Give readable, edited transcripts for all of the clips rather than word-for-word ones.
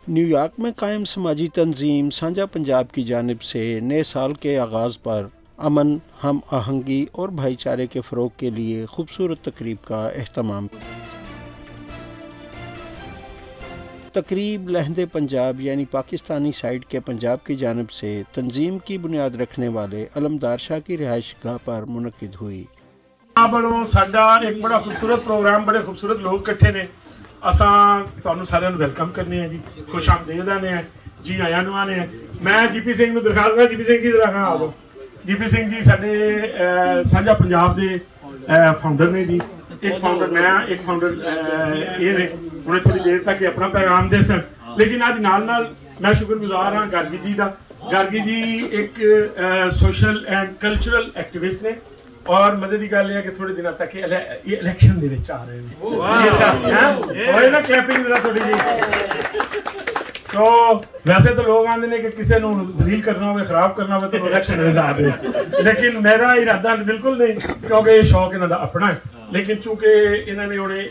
New York में कायम समाजी तंजीम साझा पंजाब की जानिब से नए साल के आगाज़ पर अमन, हम आहंगी और भाईचारे के फ़रोग़ के लिए खूबसूरत तकरीब का एहतमाम। तकरीब लहंदे पंजाब यानी पाकिस्तानी साइड के पंजाब की जानिब से तंजीम की बुनियाद रखने वाले अलमदार शाह की रिहाइश गाह पर मुनक़िद हुई। साडा एक बड़ा खूबसूरत प्रोग्राम, बड़े खूबसूरत लोग इकट्ठे ने। असां तुहानू सारिਆਂ ਨੂੰ वेलकम करने हैं जी, खुश आमदीद आने हैं जी, आया नु आने हैं। मैं जीपी सिंह ਨੂੰ दरखास्त मैं जीपी सिंह जी जरा आ जाओ। जीपी सिंह जी साडे साझा पंजाब दे फाउंडर ने जी। एक फाउंडर मैं, एक फाउंडर ये ने। उन्हें थोड़ी देर तक अपना पैगाम दे सन, लेकिन अज नाल नाल मैं शुक्रगुजार हाँ गार्गी जी का। गार्गी जी एक सोशल एंड कल्चरल एक्टिविस्ट ने और मजे की गल है कि थोड़े दिनों तक ये इलेक्शन दे विच आ रहे हैं ना, क्लैपिंग जरा थोड़ी जी। सो वैसे तो लोग आते हैं कि किसी को जलील करना हो, खराब करना हो तो इलेक्शन में ला दे, लेकिन मेरा इरादा बिल्कुल नहीं, क्योंकि ये शौक इन्हों का अपना है। लेकिन चूंकि इन्होंने उन्हें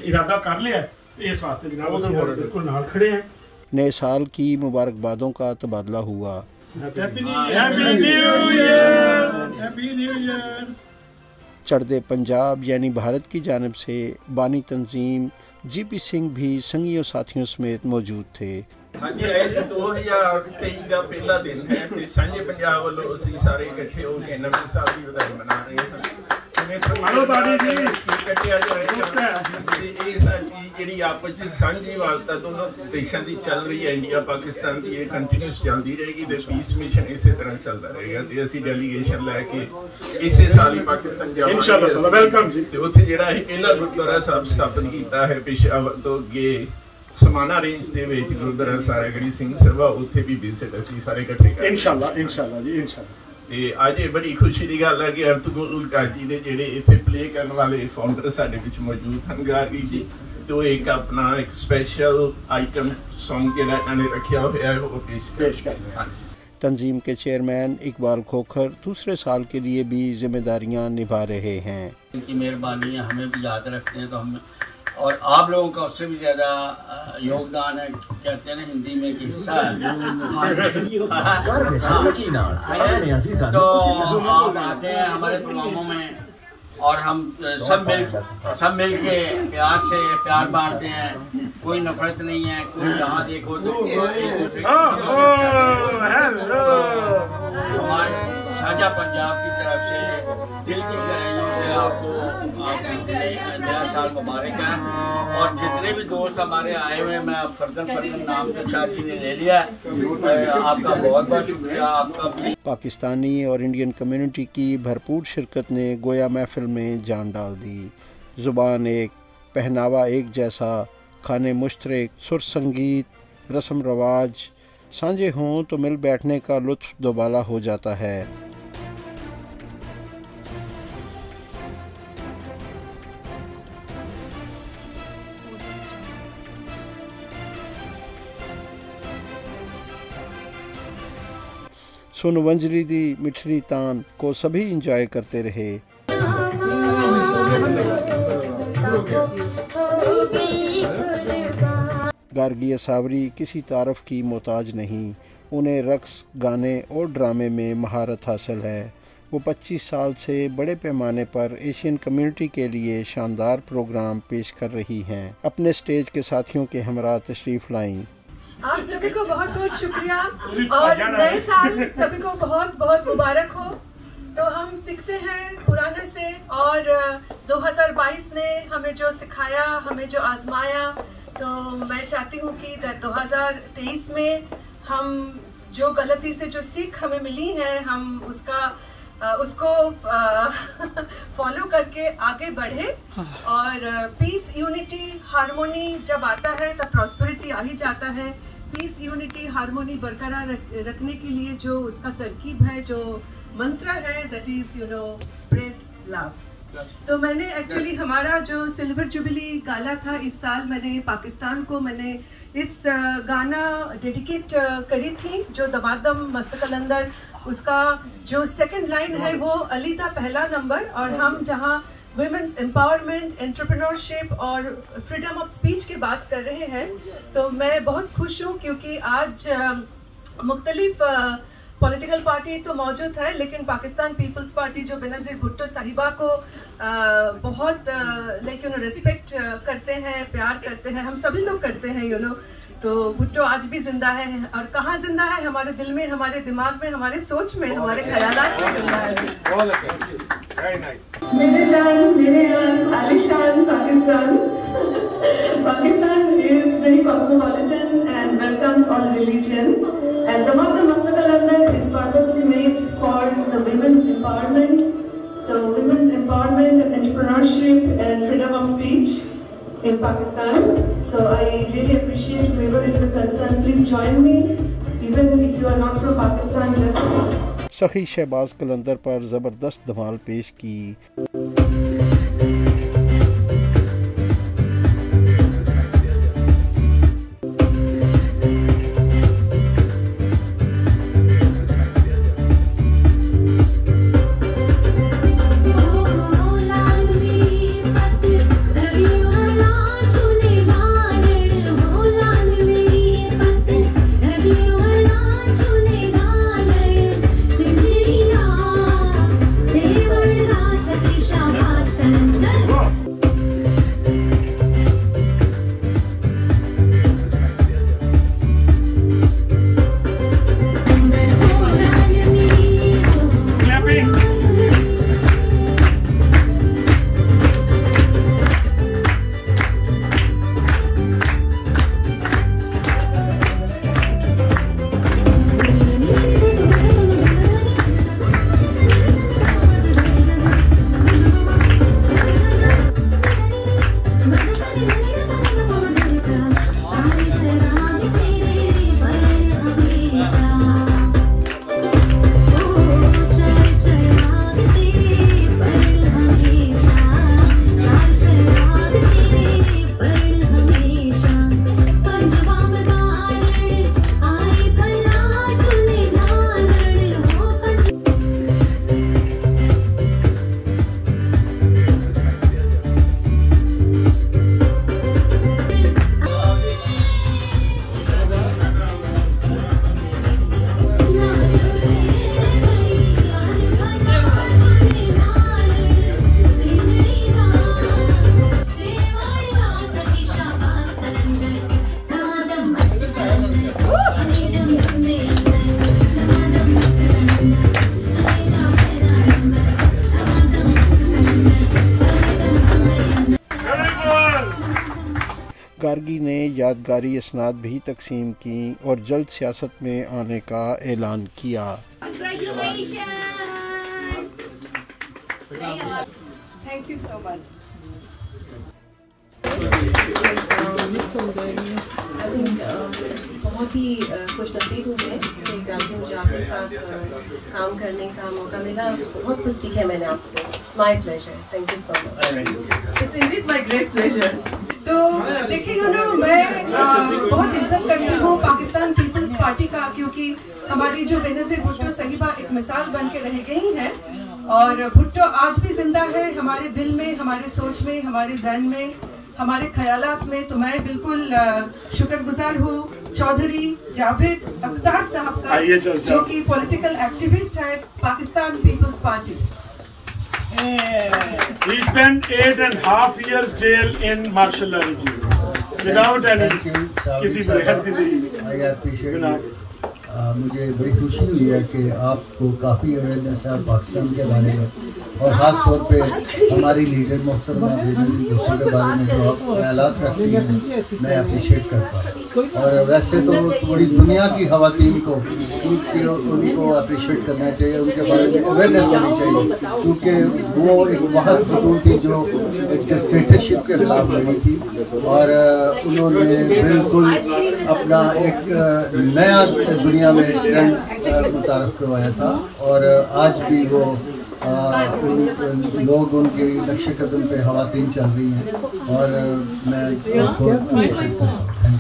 इरादा कर लिया है, इस वास्ते जनाब बिल्कुल नाल खड़े हैं। नए साल की मुबारकबादों का तबादला हुआ। चढ़दे पंजाब यानी भारत की जानिब से बानी तंजीम जीपी सिंह भी संगियों साथियों समेत मौजूद थे। हाँ जी, 2023 का पहला दिन है ते सांझे पंजाब वालों असीं सारे इकट्ठे होकर नवे साल की बधाई मना रहे हैं। जी आपस सांझी वार्ता दोनों देशों की चल रही है, इंडिया पाकिस्तान की, कंटिन्यूस चलती रहेगी तो पीस मिशन इस तरह चलता रहेगा। तो असीं डेलीगेशन लैके इस साल ही पाकिस्तान जावांगे। उत्थे जिहड़ा पहला गुरुद्वारा साहब स्थापित किया है पेशावर तो अगे समाना रेंज के गुरुद्वारा सारा गढ़ी सिंह सभा, उत्थे भी विजिट असीं सारे इकट्ठे करेंगे इंशाअल्लाह जी इंशाअल्लाह। ते अज ये बड़ी खुशी की गल है कि अर्तुगरुल काजी दे जेडे इत्थे प्ले करने वाले फाउंडर साडे विच मौजूद हैं गार्गी जी। तो एक अपना एक स्पेशल आइटम सॉन्ग जिहड़ा इन्होंने रखा हुआ है वो पेश करना। तंजीम के चेयरमैन इकबाल खोखर दूसरे साल के लिए भी जिम्मेदारियां निभा रहे हैं। इनकी मेहरबानी है, हमें भी याद रखते हैं तो हम, और आप लोगों का उससे भी ज़्यादा योगदान है, कहते हैं ना हिंदी में कि हिस्सा है। तो आप आते हैं हमारे प्रोग्रामों में और हम सब मिल के प्यार से प्यार बांटते हैं। कोई नफरत नहीं है, कोई जहाँ देखो तो हमारे साझा पंजाब की तरफ से दिल की गहराइयों से आपको नया साल मुबारक है। और जितने भी दोस्त हमारे आए हुए हैं, मैं फर्दन नाम तो शाह जी ने ले लिया, आपका बहुत बहुत शुक्रिया। आपका पाकिस्तानी और इंडियन कम्युनिटी की भरपूर शिरकत ने गोया महफिल में जान डाल दी। ज़ुबान एक, पहनावा एक जैसा, खाने मुश्तरक, सुर संगीत, रस्म रवाज साझे हों तो मिल बैठने का लुत्फ़ दोबाला हो जाता है। सुन वंजली दी मिठरी तान को सभी इंजॉय करते रहे। गार्गी असावरी किसी तारफ़ की मोहताज नहीं, उन्हें रक़्स, गाने और ड्रामे में महारत हासिल है। वो 25 साल से बड़े पैमाने पर एशियन कम्युनिटी के लिए शानदार प्रोग्राम पेश कर रही हैं। अपने स्टेज के साथियों के हमरा तशरीफ़ लाईं। आप सभी को बहुत बहुत शुक्रिया और नए साल सभी को बहुत बहुत मुबारक हो। तो हम सीखते हैं पुराने से, और 2022 ने हमें जो सिखाया, हमें जो आजमाया, तो मैं चाहती हूँ कि 2023 में हम जो गलती से जो सीख हमें मिली है, हम उसको फॉलो करके आगे बढ़े। और पीस, यूनिटी, हार्मोनी जब आता है तब प्रॉस्पेरिटी आ ही जाता है। पीस, यूनिटी, हार्मोनी बरकरार रखने के लिए जो उसका तरकीब है, जो मंत्र है, दैट इज स्प्रेड लव। तो मैंने एक्चुअली हमारा जो सिल्वर जुबली गाला था इस साल, मैंने पाकिस्तान को इस गाना डेडिकेट करी थी, जो दमादम मस्तकलंदर, उसका जो सेकंड लाइन है वो अली था पहला नंबर, और हम जहाँ वुमेन्स एम्पावरमेंट, एंटरप्रेन्योरशिप और फ्रीडम ऑफ स्पीच की बात कर रहे हैं, तो मैं बहुत खुश हूँ क्योंकि आज मुख्तलिफ पॉलिटिकल पार्टी तो मौजूद है, लेकिन पाकिस्तान पीपल्स पार्टी जो बेनज़ीर भुट्टो साहिबा को बहुत रिस्पेक्ट करते हैं, प्यार करते हैं, हम सभी लोग करते हैं तो भुट्टो आज भी जिंदा है। और कहाँ जिंदा है? हमारे दिल में, हमारे दिमाग में, हमारे सोच में, हमारे ख्यालात में जिंदा है। मेरे जान, मेरे आलिशान Pakistan. Pakistan is very cosmopolitan and welcomes all religion. And the Maqdam Masjid Al-Aqsa is purposely made for the women's empowerment. So women's empowerment and entrepreneurship and freedom of speech in Pakistan. So I really appreciate whoever it will concern. Please join me, even if you are not from Pakistan. Just सखी शहबाज कलंदर पर ज़बरदस्त धमाल पेश की। गार्गी ने यादगारी असनाद भी तकसीम की और जल्द सियासत में आने का ऐलान किया। Thank you so much. बहुत ही खुश नसीब हूँ मैं कि गार्गी मुझे आपके साथ काम करने का मौका मिला। बहुत कुछ सीखा मैंने आपसे। It's my pleasure. Thank you so much. It's indeed my great pleasure. तो देखिए मैं बहुत इज्जत करती हूँ पाकिस्तान पीपल्स पार्टी का, क्योंकि हमारी जो बेनज़ीर भुट्टो साहिबा एक मिसाल बन के रह गई हैं और भुट्टो आज भी जिंदा है हमारे दिल में, हमारे सोच में, हमारे ज़हन में, हमारे ख्यालात में। तो मैं बिल्कुल शुक्रगुजार हूँ चौधरी जावेद अख्तर साहब का, जो कि पॉलिटिकल एक्टिविस्ट है Pakistan people's party. He spent 8.5 years jail in martial law regime without any किसी मुझे बड़ी खुशी हुई है कि आपको काफ़ी अवेयरनेस है पाकिस्तान के बारे में और ख़ास तौर पे हमारी लीडर मोहतरमा बेनज़ीर भुट्टो के बारे में जो आप ख्यालात रखती हैं, मैं अप्रिशिएट करता हूँ। और वैसे तो पूरी दुनिया की ख़वातीन को उनको अप्रिशिएट करना चाहिए, उनके बारे में अवेयरनेस होनी चाहिए, क्योंकि वो एक बहुत फतूर थी जो डिक्टेटरशिप के खिलाफ लड़ी थी और उन्होंने बिल्कुल अपना एक नया दुनिया में ट्रेंड मुतारफ़ करवाया था और आज भी वो लोग उनके नक्शे कदम पे ख़वातीन चल रही हैं और मैं उनको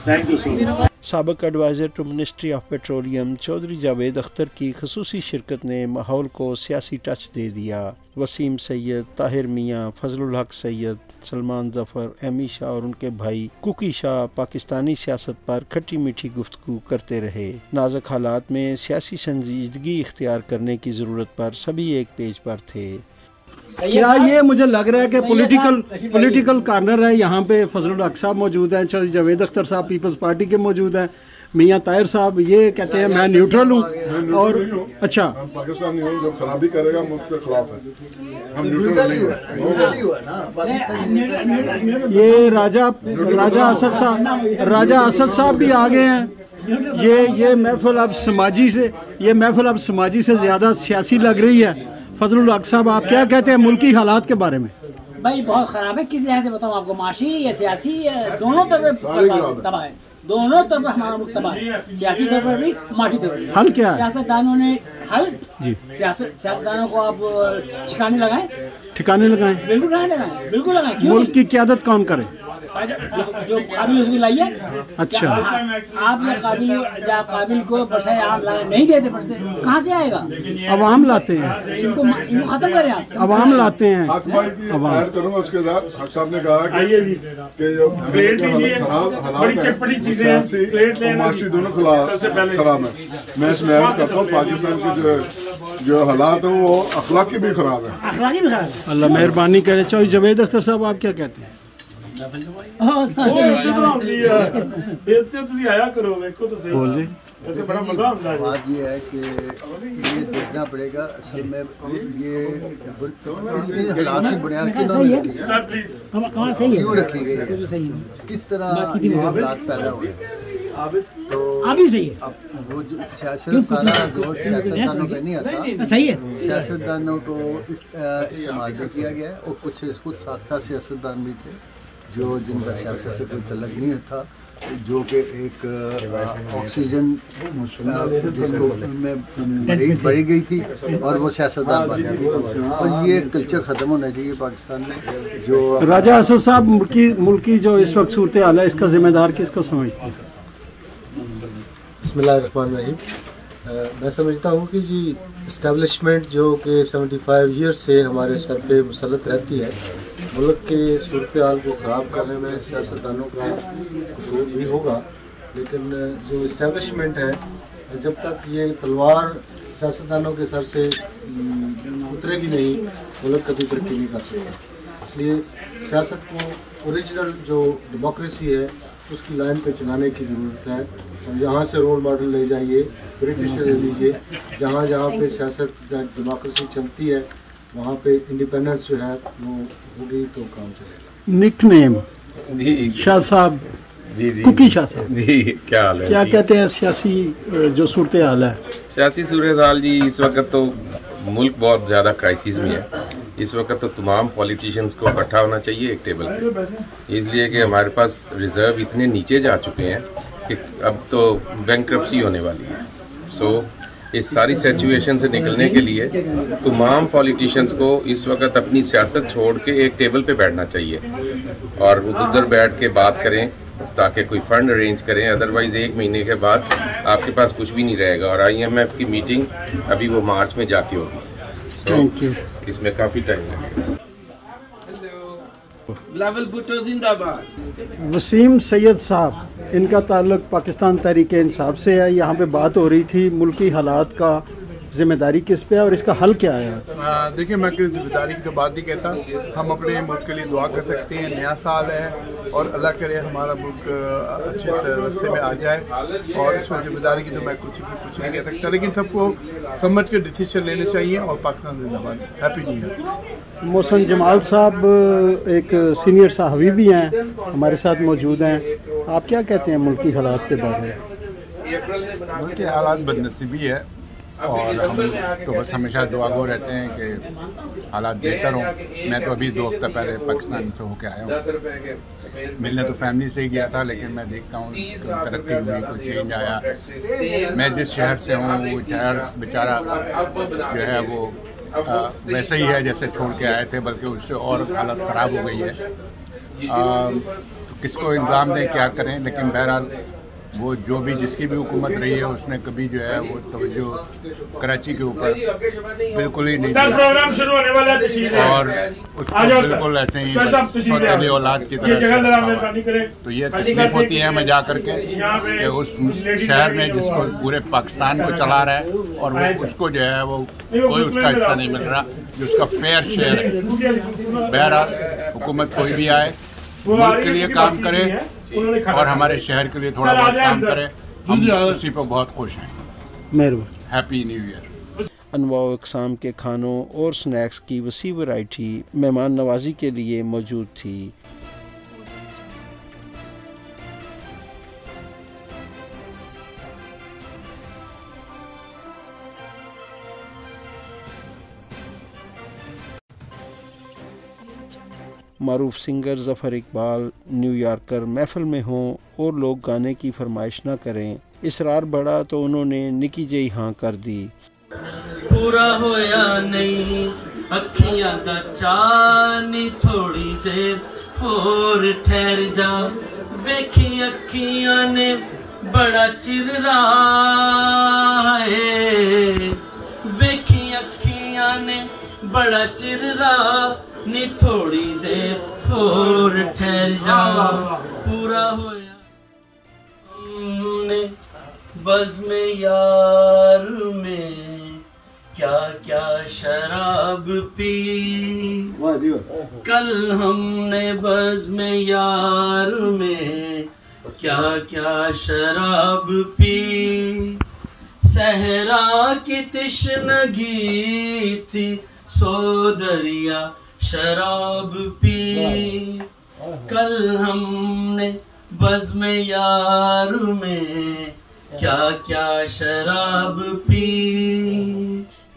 थैंक यू सो मच। साबिक adviser to ministry of petroleum Chaudhry Javed Akhtar की खसूसी शिरकत ने माहौल को सियासी टच दे दिया। वसीम सैयद, ताहिर मियाँ, फजलुल हक सैयद, सलमान जफर, एमी शाह और उनके भाई कुकी शाह पाकिस्तानी सियासत पर खट्टी मीठी गुफ्तगू करते रहे। नाजुक हालात में सियासी संजीदगी इख्तियार करने की ज़रूरत पर सभी एक पेज पर थे। क्या ये मुझे लग रहा है कि पॉलिटिकल कॉर्नर है, यहाँ पे फजलुल हक साहब मौजूद हैं, चौधरी जावेद अख्तर साहब पीपल्स पार्टी के मौजूद हैं, मियाँ ताहिर साहब ये कहते हैं मैं न्यूट्रल हूँ और अच्छा पाकिस्तानी हूँ, जो खराबी करेगा हम उसके खिलाफ है, हम न्यूट्रल नहीं है। ये राजा असद साहब भी आ गए हैं। ये महफिल अब समाजी से ज़्यादा सियासी लग रही है। फजलुल हक साहब आप क्या कहते हैं मुल्की हालात के बारे में? भाई बहुत ख़राब है। किस लिहाज से बताऊँ आपको, माशी या सियासी दोनों तरफ तबाह है, दोनों तरफ हमारा मुल्क तबाह है, सियासी तौर पर भी माशी तौर पर। हल क्या है? सियासतदानों ने हल जी सियासतदानों को आप ठिकाने लगाएं, बिल्कुल लगाएं। क्यों? मुल्क की क़यादत कौन करे? जो काबिल उसकी लाइए। अच्छा, आप काबिल को बरसाए आम नहीं देते, पर से कहाँ से आएगा? अवाम लाते हैं, इनको खत्म करें आप। अवाम लाते हैं। करूँगा उसके बाद हक साहब ने कहा कि जो बड़ी सियासी माशी दोनों खराब है। मैं इसमें ऐड करता हूँ पाकिस्तान के जो हालात हैं वो अखलाकी भी खराब है। अल्लाह मेहरबानी करे। चौधरी जावेद अख्तर साहब आप क्या कहते हैं? बात ये है कि ये देखना पड़ेगा असल में ये हालात की बुनियाद क्यों रखी गई है, किस तरह ये हालात पैदा हुए। तो अब वो जो सियासत सारा जोर सियासतदानों पे नहीं आता, सही है, सियासतदानों को इस्तेमाल भी किया गया है और कुछ खुद साख्ता सियासतदान भी थे जिनका सियासत से कोई तल्लुक नहीं था, जो कि एक ऑक्सीजन जिसको में बढ़ी गई थी और वो सियासतदान बन गए। और ये कल्चर ख़त्म होना चाहिए पाकिस्तान में। जो राजा असद साहब मुल्क की जो इस वक्त सूरत हाल है, इसका जिम्मेदार किसको समझते हैं? बिस्मिल्लाहिर्रहमानिर्रहीम। मैं समझता हूँ कि जी इस्टेब्लिशमेंट जो कि 75 ईयर्स से हमारे सर पे मुसल्लत रहती है, मुल्क के सूरत हाल को ख़राब करने में सियासतदानों का कसूर भी होगा, लेकिन जो इस्टेब्लिशमेंट है जब तक ये तलवार सियासतदानों के सर से उतरेगी नहीं, मुल्क कभी तरक्की नहीं कर सकता। इसलिए सियासत को ओरिजिनल जो डेमोक्रेसी है उसकी लाइन पे चलाने की ज़रूरत है। और यहाँ से रोल मॉडल ले जाइए, ब्रिटिश से ले लीजिए, जहाँ पे सियासत डेमोक्रेसी चलती है वहाँ पे इंडिपेंडेंस जो है वो होगी तो काम चलेगा। निक नेम जी शाह साहब, जी कुकी शाह साहब जी, क्या हाल है? क्या कहते हैं सियासी जो सूरत हाल है? सियासी सूरत हाल जी इस वक्त तो मुल्क बहुत ज़्यादा क्राइसिस में है। इस वक्त तो तमाम पॉलिटिशियंस को इकट्ठा होना चाहिए एक टेबल पे, इसलिए कि हमारे पास रिजर्व इतने नीचे जा चुके हैं कि अब तो बैंकरप्सी होने वाली है। सो इस सारी सिचुएशन से निकलने के लिए तमाम पॉलिटिशियंस को इस वक्त अपनी सियासत छोड़ के एक टेबल पे बैठना चाहिए और उधर बैठ के बात करें ताकि कोई फंड अरेंज करें। अदरवाइज़ 1 महीने के बाद आपके पास कुछ भी नहीं रहेगा। और IMF की मीटिंग अभी वो मार्च में जाके होगी, तो इसमें काफ़ी टाइम लगेगा। वसीम सैयद साहब, इनका ताल्लुक पाकिस्तान तहरीक इंसाफ से है। यहाँ पे बात हो रही थी मुल्की हालात का जिम्मेदारी किस पे है और इसका हल क्या है? देखिए, मैं किसी जिम्मेदारी की तो बात नहीं कहता। हम अपने मुल्क के लिए दुआ कर सकते हैं। नया साल है और अल्लाह करे हमारा मुल्क अच्छे रास्ते में आ जाए, और इसमें जिम्मेदारी की तो मैं कुछ नहीं कह सकता, लेकिन सबको समझ के डिसीजन लेने चाहिए। और पाकिस्तान जिंदाबाद, happy new year. Mohsin Jamal साहब एक सीनियर सहावी भी हैं, हमारे साथ मौजूद हैं। आप क्या कहते हैं मुल्की हालात के बारे में? मुल्क के हालात बदनसीबी है और हम तो बस हमेशा दुआगो रहते हैं कि हालात बेहतर हों। मैं तो अभी 2 हफ्ते पहले पाकिस्तान से होकर आया हूँ। मिलने तो फैमिली से ही गया था, लेकिन मैं देखता हूँ तरक्की हुई, कोई चेंज आया। मैं जिस शहर से हूँ वो शहर बेचारा जो है वो वैसे ही है जैसे छोड़ के आए थे, बल्कि उससे और हालत ख़राब हो गई है। तो किसको इल्ज़ाम दें, क्या करें, लेकिन बहरहाल वो जो भी जिसकी भी हुकूमत रही है उसने कभी जो है वो तवज्जो कराची के ऊपर बिल्कुल ही नहीं दिया। प्रोग्राम शुरू होने वाला है और उसको बिल्कुल ऐसे ही पहली औलाद की तरह। तो ये तकलीफ होती है हमें जा करके कि उस शहर में जिसको पूरे पाकिस्तान को चला रहा है और वो उसको जो है वो कोई उसका हिस्सा नहीं मिल रहा जो उसका फेयर शेयर है। बहरहाल हुकूमत कोई भी आए मुल्क के लिए काम करे और हमारे शहर के लिए थोड़ा बहुत काम करे, हम उसी पर बहुत खुश हैं। मेहरबानी। Happy new year. अनवा इकसाम के खानों और स्नैक्स की वसी वैरायटी मेहमान नवाजी के लिए मौजूद थी। मारूफ सिंगर ज़फ़र इकबाल न्यूयॉर्कर महफिल में हों और लोग गाने की फरमाइश ना करें, इसरार बढ़ा तो उन्होंने निकी जही हाँ कर दी। पूरा होया नहीं अखियां दा चानी थोड़ी देर और ठहर जा, वेखी अखियां ने बड़ा चिर रहा है, वेखी अखियां ने बड़ा चिर रहा नी थोड़ी देर और ठहर जा। पूरा होया हमने बज़्म यार में क्या क्या शराब पी, कल हमने बज़्म यार में क्या क्या शराब पी, सहरा की तिश्नगी थी सो दरिया शराब पी, कल हमने बज़्म यार में क्या क्या शराब पी।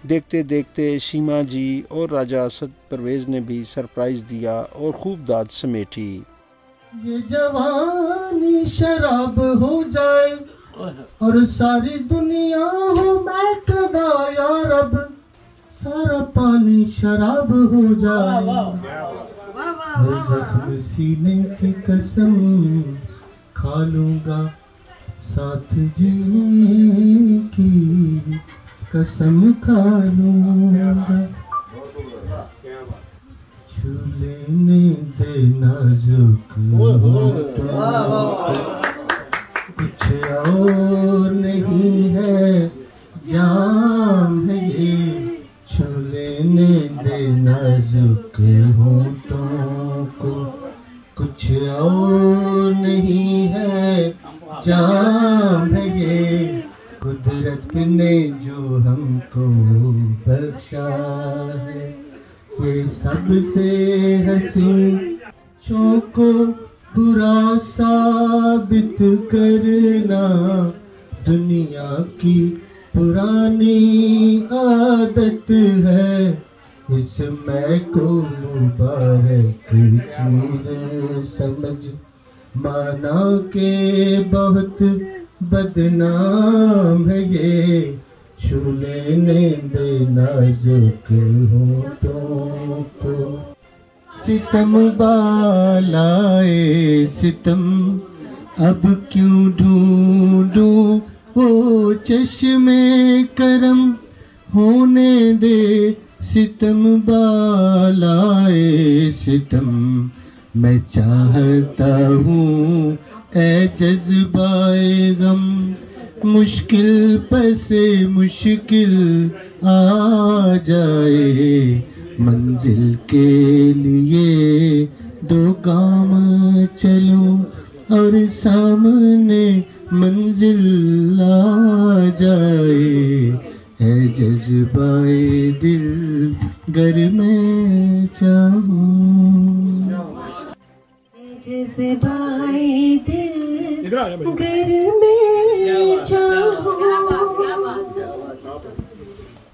देखते देखते शीमा जी और राजा असद परवेज ने भी सरप्राइज दिया और खूब दाद समेटी। ये जवानी शराब हो जाए और सारी दुनिया हो महकदा या रब, सारा पानी शराब हो जाए। ज़ख्म सीने की कसम खा लूंगा, साथ जीने की कसम खा लूंगा। छू लेने दे नाजुक कुछ और नहीं है, जाम है ये, छू लेने दे नाजुक होठों को, कुछ और नहीं है, जाम है ये, कुदरत ने जो हमको बख्शा है, ये सबसे हसीन को बुरा साबित करना दुनिया की पुरानी आदत है, इसमें को मुबारक चीज समझ माना के बहुत बदनाम है ये, छू लेने दे नाजुक होठों को। सितम बालाए सितम अब क्यों ढूंढूं वो चश्मे करम, होने दे सितम बालाए सितम, मैं चाहता हूँ ऐ जज्बाए गम, मुश्किल पर से मुश्किल आ जाए, मंजिल के लिए दो गाम चलूं और सामने मंजिल आ जाए, है जज्बाए दिल गर मैं चाहूं, जज्बाए दिल गर मैं चाहूं,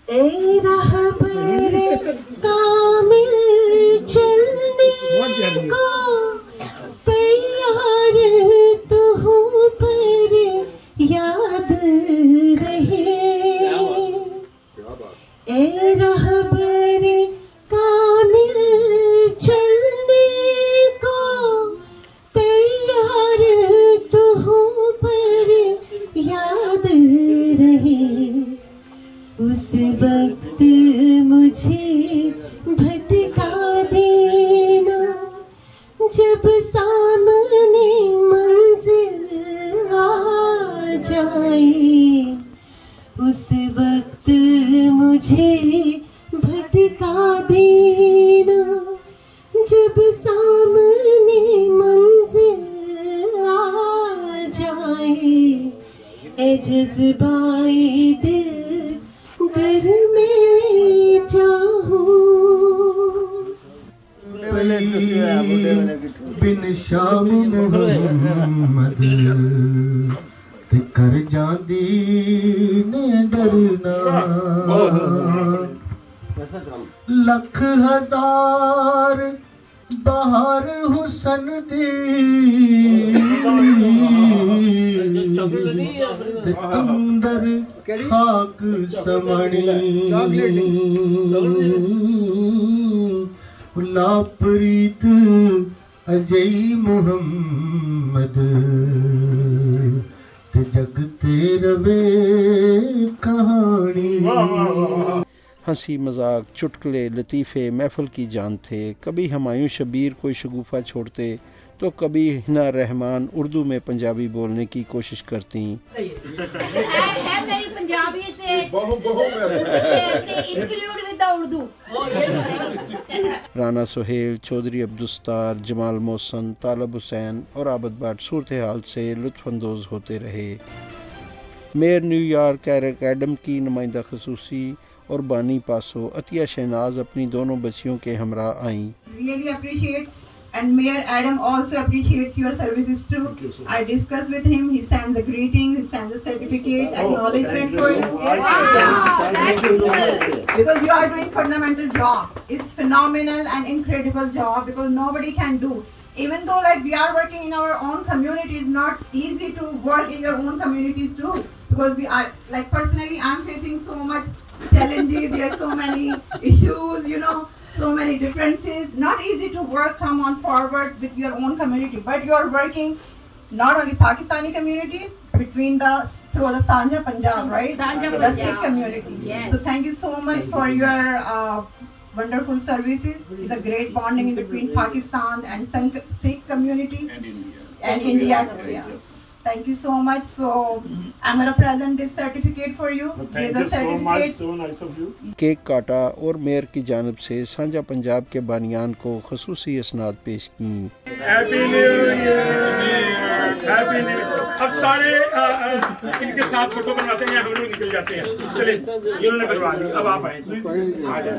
ए रहबर कामिल चलने को तैयार तो हूँ पर याद रहे, ए रहबर कामिल चलने को तैयार तो हूँ पर आए ए जज्बाए दिल घर में चाहो बिन शाम मोहम्मद ते कर जांदी ने डरना लख हजार बहार हुसन दी अंदर खाक समणी लापरीत अजय मुहम्मद ते जगते रवे कहानी। हंसी मजाक चुटकुले लतीफ़े महफिल की जान थे। कभी हुमायूं शबीर कोई शगुफा छोड़ते तो कभी हिना रहमान उर्दू में पंजाबी बोलने की कोशिश करती। राना सुहेल, चौधरी अब्दुस्तार, जमाल मोहसन, तालब हुसैन और आबद बाट सूरत हाल से लुत्फ़अंदोज़ होते रहे। मेयर न्यूयॉर्क कैरिक एडम की नुमाइंदा खसूसी और बानी पासो अतिया शहनाज अपनी दोनों बच्चियों के हमरा आईं। Really appreciate and Mayor Adam also appreciates your services too. I discussed with him. He sends the greetings, he sends the certificate, acknowledgement for you. Because you are doing fundamental job. It's phenomenal and incredible job because nobody can do. Even though like we are working in our own community, it's not easy to work in your own communities too. Because we are like personally, I'm facing so much challenges. There are so many issues, you know. So many differences, not easy to work, come on forward with your own community, but you are working not only Pakistani community, between through the Sanja Punjab, right? Sanja Punjab. The Sikh community. Yes. So thank you so much for your wonderful services. It's a great bonding in between Pakistan and Sikh community and India too. Yeah. Thank you so much. So I'm gonna present this certificate for you. Thank you so much. So nice of you. Cake काटा और mayor की जानिब से सांझा पंजाब के बानियान को खसूसी इसनाद पेश की। Happy new year, happy new year. अब सारे इनके साथ फोटो बनवाते हैं, हम लोग निकल जाते हैं। चले, इन्होंने बनवा ली, अब आप आए। आ जाए।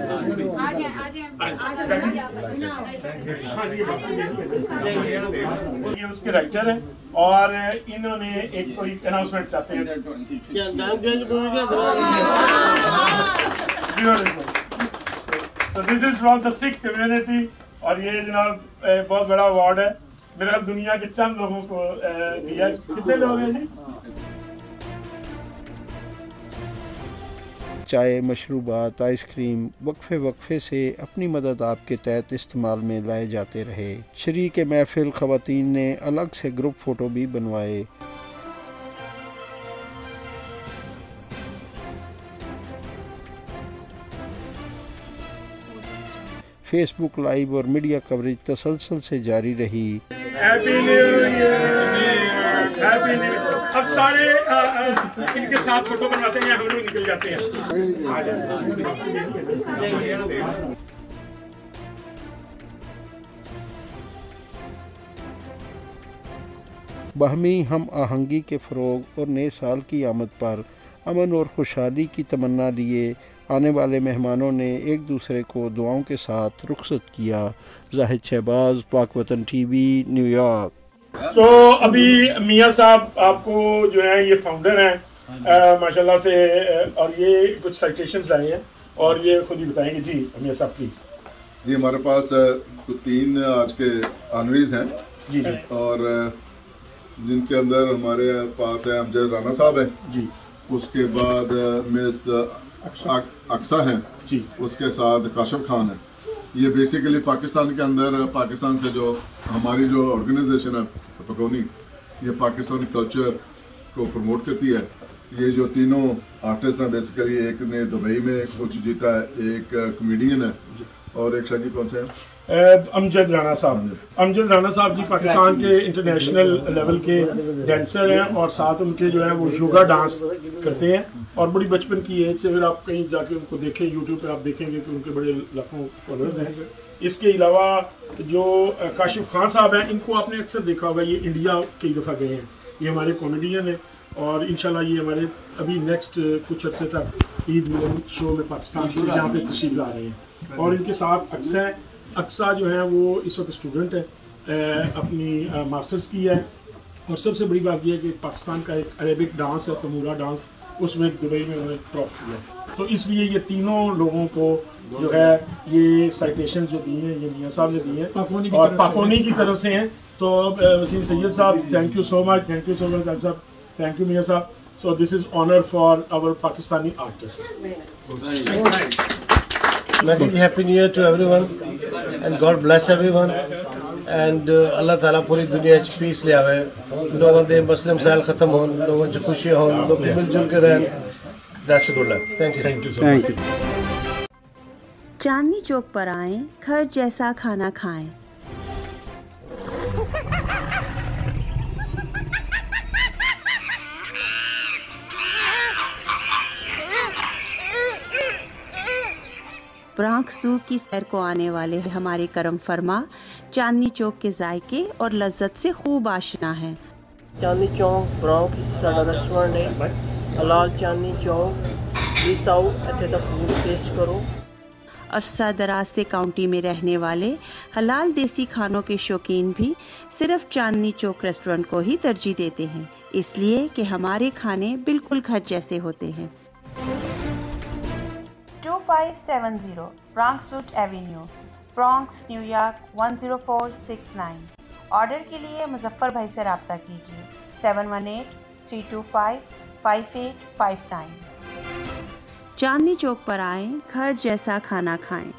ये उसके राइटर हैं और इन्होंने एक कोई अनाउंसमेंट चाहते हैं। So this is from the Sikh community और ये जनाब बहुत बड़ा अवार्ड है। मेरा दुनिया के चंद लोगों को दिया। कितने लोग हैं जी? चाय, मशरूबात, आइसक्रीम वक्फे वक्फे से अपनी मदद आपके तहत इस्तेमाल में लाए जाते रहे। शरीक महफिल ख़वातीन ने अलग से ग्रुप फ़ोटो भी बनवाए। फेसबुक लाइव और मीडिया कवरेज तसलसल से जारी रही। Happy new year, happy new year. अब सारे इनके साथ फोटो बनवाते हैं, हम लोग निकल जाते हैं। आ जाए। बाहमी हम आहंगी के फ़रोग और नए साल की आमद पर अमन और खुशहाली की तमन्ना लिए आने वाले मेहमानों ने एक दूसरे को दुआओं के साथ रुखसत किया। जाहिद शहबाज, पाक वतन टीवी, न्यूयॉर्क। तो अभी मियाँ साहब आपको जो है ये फाउंडर हैं माशाल्लाह से, और ये कुछ साइटेशंस लाए हैं और ये खुद ही बताएंगे। जी मियाँ साहब प्लीज़। जी हमारे पास कुछ 3 आज के ऑनरीज हैं जी, और जिनके अंदर हमारे पास है अमजद राना साहब हैं जी, उसके बाद मिस अक्सा हैं जी, उसके साथ काशिफ खान है। ये बेसिकली पाकिस्तान के अंदर, पाकिस्तान से जो हमारी जो ऑर्गेनाइजेशन है पकोनी, ये पाकिस्तानी कल्चर को प्रमोट करती है। ये जो तीनों आर्टिस्ट हैं बेसिकली, एक ने दुबई में कुछ जीता है, एक कॉमेडियन है और एक शादी कौन सा है, अमजद राना साहब। अमजद राना साहब जी पाकिस्तान के इंटरनेशनल लेवल के डांसर हैं और साथ उनके जो है वो योगा डांस करते हैं और बड़ी बचपन की एज से, अगर आप कहीं जाके उनको देखें यूट्यूब पे आप देखेंगे कि उनके बड़े लाखों फॉलोअर्स हैं। इसके अलावा जो काशिफ खान साहब हैं, इनको आपने अक्सर देखा होगा, ये इंडिया कई दफ़ा गए हैं। ये हमारे कॉमेडियन है और इंशाल्लाह ये हमारे अभी नेक्स्ट कुछ अर्से तक ईद मिलन शो में पाकिस्तान से यहाँ पे तशरीफ ला रहे हैं। और इनके साथ अक्सा जो है वो इस वक्त स्टूडेंट है, अपनी मास्टर्स की है। और सबसे बड़ी बात यह है कि पाकिस्तान का एक अरेबिक डांस है तमूरा डांस, उसमें दुबई में उन्होंने टॉप किया। तो इसलिए ये तीनों लोगों को जो है ये साइटेशन जो दी हैं ये मियाँ साहब ने दी हैं और पाकोनी की तरफ से हैं। तो वसीम सैयद साहब thank you so much doctor साहब, थैंक यू मियाँ साहब। So this is honor for our Pakistani artists. Happy New Year to everyone and God bless everyone and Allah Taala पूरी दुनिया च पीस ले आवे, लोगों दे मसले मसाइल खत्म हों, लोगों च खुशी हों, लोग मिलजुल के रहें। That's good luck. Thank you. Thank you so much. Chandni Chowk पर आएं, घर जैसा खाना खाएं। ब्रॉन्क्स ज़ू की सैर को आने वाले हमारे करम फरमा चांदनी चौक के जायके और लज्जत से खूब आशना हैं। चांदनी चौक ब्रॉन्क्स साडा रेस्टोरेंट है, हलाल चांदनी चौक प्लीज आओ इत्थे दा फूड टेस्ट करो। अरसा दराज से काउंटी में रहने वाले हलाल देसी खानों के शौकीन भी सिर्फ चांदनी चौक रेस्टोरेंट को ही तरजीह देते हैं, इसलिए कि हमारे खाने बिल्कुल घर जैसे होते हैं। 2570 ब्रॉन्क्सवुड एवेन्यू, ब्रॉन्क्स, न्यूयॉर्क 10469। ऑर्डर के लिए मुजफ्फर भाई से रब्ता कीजिए 718-325-5859। चांदनी चौक पर आएं, घर जैसा खाना खाएं।